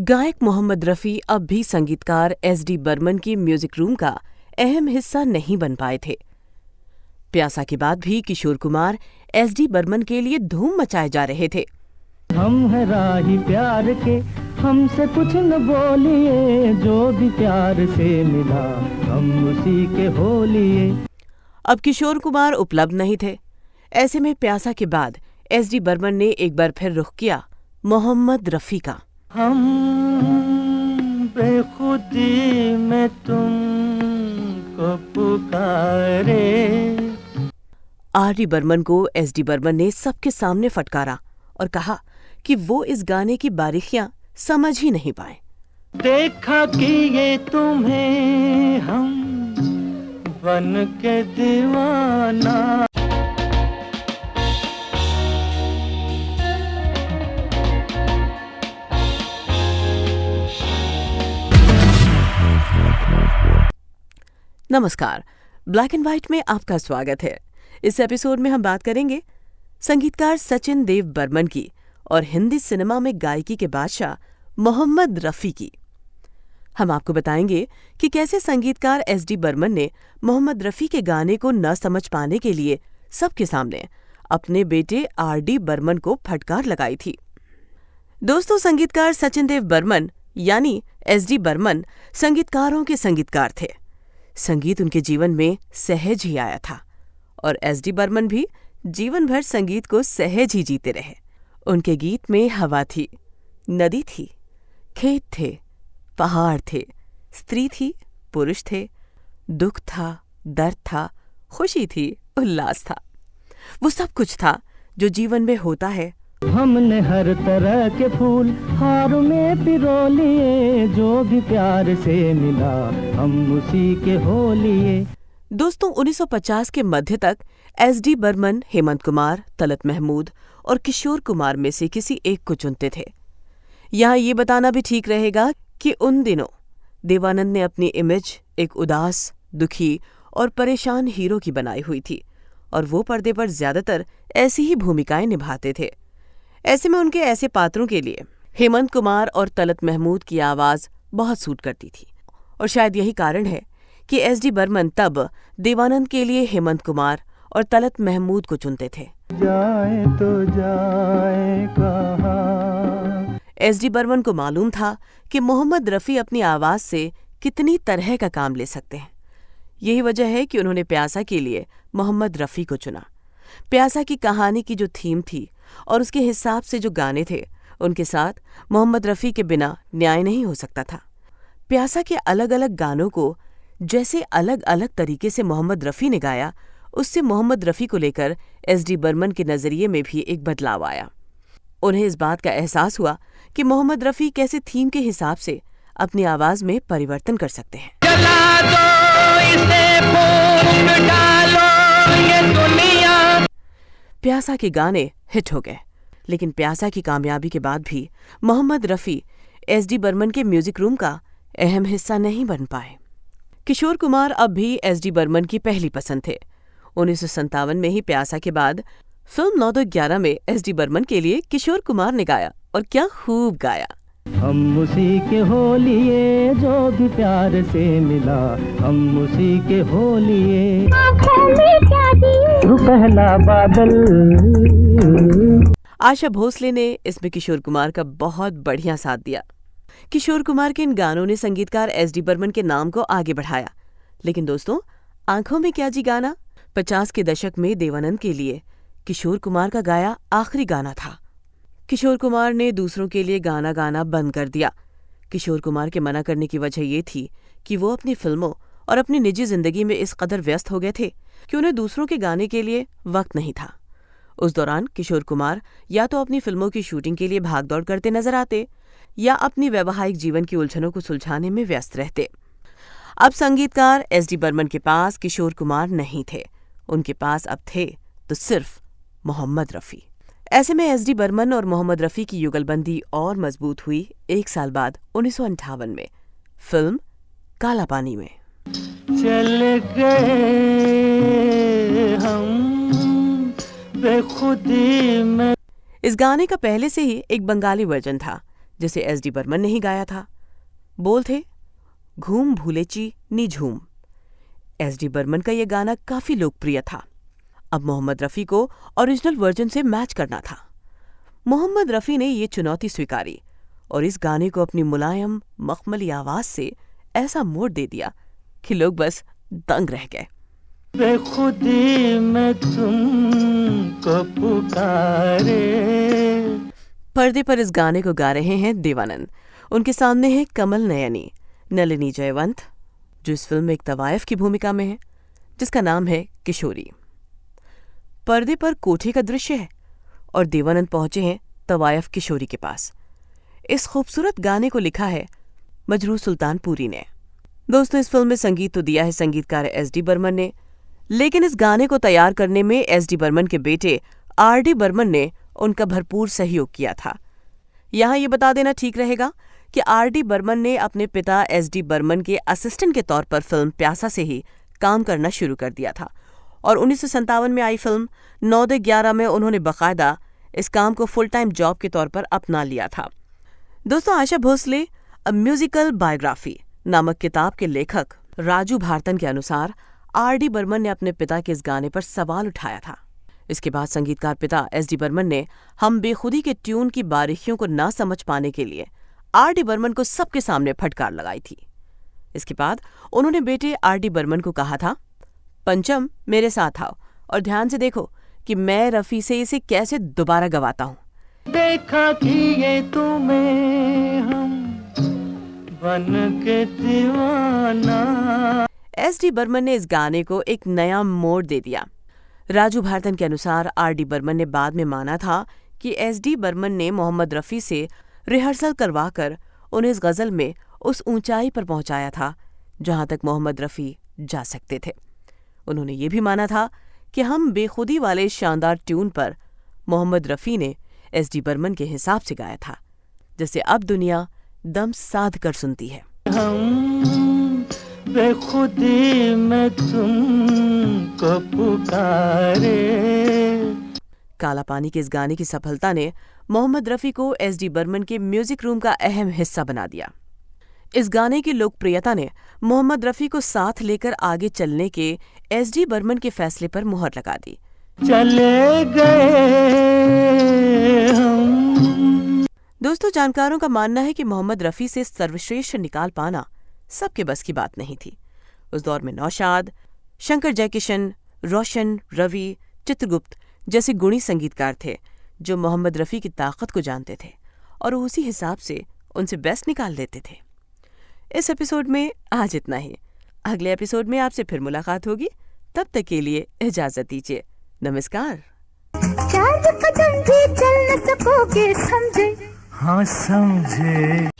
गायक मोहम्मद रफ़ी अब भी संगीतकार एस.डी. बर्मन की म्यूजिक रूम का अहम हिस्सा नहीं बन पाए थे। प्यासा के बाद भी किशोर कुमार एस.डी. बर्मन के लिए धूम मचाए जा रहे थे। हम है राही प्यार के, हमसे कुछ न बोलिए, जो भी प्यार से मिला हम उसी के हो लिए। अब किशोर कुमार उपलब्ध नहीं थे। ऐसे में प्यासा के बाद एस.डी. बर्मन ने एक बार फिर रुख किया मोहम्मद रफ़ी का। हम बेखुदी में तुमको पुकारे। आर.डी. बर्मन को एस.डी. बर्मन ने सबके सामने फटकारा और कहा कि वो इस गाने की बारीकियां समझ ही नहीं पाए। देखा कि ये तुम्हें हम बन के दीवाना। नमस्कार, ब्लैक एंड व्हाइट में आपका स्वागत है। इस एपिसोड में हम बात करेंगे संगीतकार सचिन देव बर्मन की और हिंदी सिनेमा में गायकी के बादशाह मोहम्मद रफ़ी की। हम आपको बताएंगे कि कैसे संगीतकार एस.डी. बर्मन ने मोहम्मद रफ़ी के गाने को न समझ पाने के लिए सबके सामने अपने बेटे आर.डी. बर्मन को फटकार लगाई थी। दोस्तों, संगीतकार सचिन देव बर्मन यानी एस.डी. बर्मन संगीतकारों के संगीतकार थे। संगीत उनके जीवन में सहज ही आया था और एस.डी. बर्मन भी जीवन भर संगीत को सहज ही जीते रहे। उनके गीत में हवा थी, नदी थी, खेत थे, पहाड़ थे, स्त्री थी, पुरुष थे, दुख था, दर्द था, खुशी थी, उल्लास था। वो सब कुछ था जो जीवन में होता है। हमने हर तरह के फूल हार में पिरो लिए, जो भी प्यार से मिला हम उसी के हो लिए। दोस्तों, 1950 के मध्य तक एस.डी. बर्मन हेमंत कुमार, तलत महमूद और किशोर कुमार में से किसी एक को चुनते थे। यहाँ ये बताना भी ठीक रहेगा कि उन दिनों देवानंद ने अपनी इमेज एक उदास, दुखी और परेशान हीरो की बनाई हुई थी और वो पर्दे पर ज्यादातर ऐसी ही भूमिकाएं निभाते थे। ऐसे में उनके ऐसे पात्रों के लिए हेमंत कुमार और तलत महमूद की आवाज बहुत सूट करती थी और शायद यही कारण है कि एस.डी. बर्मन तब देवानंद के लिए हेमंत कुमार और तलत महमूद को चुनते थे। जाए तो जाए कहाँ। एस.डी. बर्मन को मालूम था कि मोहम्मद रफ़ी अपनी आवाज से कितनी तरह का काम ले सकते हैं। यही वजह है कि उन्होंने प्यासा के लिए मोहम्मद रफ़ी को चुना। प्यासा की कहानी की जो थीम थी और उसके हिसाब से जो गाने थे, उनके साथ मोहम्मद रफ़ी के बिना न्याय नहीं हो सकता था। प्यासा के अलग अलग गानों को जैसे अलग अलग तरीके से मोहम्मद रफ़ी ने गाया, उससे मोहम्मद रफ़ी को लेकर एस.डी. बर्मन के नज़रिए में भी एक बदलाव आया। उन्हें इस बात का एहसास हुआ कि मोहम्मद रफ़ी कैसे थीम के हिसाब से अपनी आवाज में परिवर्तन कर सकते हैं। जला दो इसे, फूंक डालो ये दुनिया। प्यासा के गाने हिट हो गए, लेकिन प्यासा की कामयाबी के बाद भी मोहम्मद रफ़ी एस.डी. बर्मन के म्यूजिक रूम का अहम हिस्सा नहीं बन पाए। किशोर कुमार अब भी एस.डी. बर्मन की पहली पसंद थे। 1957 में ही प्यासा के बाद फिल्म 9-11 में एस.डी. बर्मन के लिए किशोर कुमार ने गाया और क्या खूब गाया। हम उसी के हो लिए, जो भी प्यार से मिला हम उसी के हो लिए। पहला बादल। आशा भोसले ने इसमें किशोर कुमार का बहुत बढ़िया साथ दिया। किशोर कुमार के इन गानों ने संगीतकार एस.डी. बर्मन के नाम को आगे बढ़ाया। लेकिन दोस्तों, आंखों में क्या जी गाना 50 के दशक में देवानंद के लिए किशोर कुमार का गाया आखिरी गाना था। किशोर कुमार ने दूसरों के लिए गाना गाना बंद कर दिया। किशोर कुमार के मना करने की वजह ये थी कि वो अपनी फिल्मों और अपनी निजी जिंदगी में इस कदर व्यस्त हो गए थे कि उन्हें दूसरों के गाने के लिए वक्त नहीं था। उस दौरान किशोर कुमार या तो अपनी फिल्मों की शूटिंग के लिए भागदौड़ करते नजर आते या अपनी वैवाहिक जीवन की उलझनों को सुलझाने में व्यस्त रहते। अब संगीतकार एस.डी. बर्मन के पास किशोर कुमार नहीं थे, उनके पास अब थे तो सिर्फ मोहम्मद रफ़ी। ऐसे में एस.डी. बर्मन और मोहम्मद रफ़ी की युगलबंदी और मजबूत हुई 1 साल बाद 1958 में फिल्म काला पानी में। चल गए हम बेखुदी में। इस गाने का पहले से ही एक बंगाली वर्जन था जिसे एस.डी. बर्मन ने ही गाया था। बोल थे, घूम भूलेची नी झूम। एस.डी. बर्मन का यह गाना काफी लोकप्रिय था। अब मोहम्मद रफ़ी को ओरिजिनल वर्जन से मैच करना था। मोहम्मद रफ़ी ने ये चुनौती स्वीकारी और इस गाने को अपनी मुलायम मखमली आवाज से ऐसा मोड़ दे दिया कि लोग बस दंग रह गए। बेखुदी में तुमको पुकारे। पर्दे पर इस गाने को गा रहे हैं देवानंद। उनके सामने है कमल नयनी, नलिनी जयवंत, जो इस फिल्म में एक तवायफ की भूमिका में है, जिसका नाम है किशोरी। पर्दे पर कोठे का दृश्य है और देवानंद पहुंचे हैं तवायफ किशोरी के पास। इस खूबसूरत गाने को लिखा है मजरूह सुल्तानपुरी ने। दोस्तों, इस फिल्म में संगीत तो दिया है संगीतकार एस.डी. बर्मन ने, लेकिन इस गाने को तैयार करने में एस.डी. बर्मन के बेटे आर.डी. बर्मन ने उनका भरपूर सहयोग किया था। यहाँ ये बता देना ठीक रहेगा कि आर.डी. बर्मन ने अपने पिता एस.डी. बर्मन के असिस्टेंट के तौर पर फिल्म प्यासा से ही काम करना शुरू कर दिया था और 1957 में आई फिल्म 9-11 में उन्होंने बाकायदा इस काम को फुल टाइम जॉब के तौर पर अपना लिया था। दोस्तों, Asha Bhosle a musical biography नामक किताब के लेखक राजू भारतन के अनुसार आर.डी. बर्मन ने अपने पिता के इस गाने पर सवाल उठाया था। इसके बाद संगीतकार पिता एस.डी. बर्मन ने हम बेखुदी के ट्यून की बारीकियों को ना समझ पाने के लिए आर.डी. बर्मन को सबके सामने फटकार लगाई थी। इसके बाद उन्होंने बेटे आर.डी. बर्मन को कहा था, पंचम मेरे साथ आओ और ध्यान से देखो कि मैं रफ़ी से इसे कैसे दोबारा गवाता हूँ। देखा कि ये तुम्हें हम बन के दीवाना। एस.डी. बर्मन ने इस गाने को एक नया मोड़ दे दिया। राजू भारतन के अनुसार आर.डी. बर्मन ने बाद में माना था कि एस.डी. बर्मन ने मोहम्मद रफ़ी से रिहर्सल करवाकर उन्हें इस गज़ल में उस ऊंचाई पर पहुंचाया था जहां तक मोहम्मद रफ़ी जा सकते थे। उन्होंने ये भी माना था कि हम बेखुदी वाले शानदार ट्यून पर मोहम्मद रफ़ी ने एस.डी. बर्मन के हिसाब से गाया था, जिसे अब दुनिया दम साध कर सुनती है। हम बेखुदी में तुमको पुकारे। काला पानी के इस गाने की सफलता ने मोहम्मद रफ़ी को एस.डी. बर्मन के म्यूजिक रूम का अहम हिस्सा बना दिया। इस गाने की लोकप्रियता ने मोहम्मद रफ़ी को साथ लेकर आगे चलने के एस.डी. बर्मन के फैसले पर मुहर लगा दी। चले गए हम। दोस्तों, जानकारों का मानना है कि मोहम्मद रफ़ी से सर्वश्रेष्ठ निकाल पाना सबके बस की बात नहीं थी। उस दौर में नौशाद, शंकर जयकिशन, रोशन, रवि, चित्रगुप्त जैसे गुणी संगीतकार थे जो मोहम्मद रफ़ी की ताकत को जानते थे और उसी हिसाब से उनसे बेस्ट निकाल देते थे। इस एपिसोड में आज इतना ही। अगले एपिसोड में आपसे फिर मुलाकात होगी। तब तक के लिए इजाजत दीजिए। नमस्कार। 4 कदम भी चल न सकोगे समझे। हाँ समझे।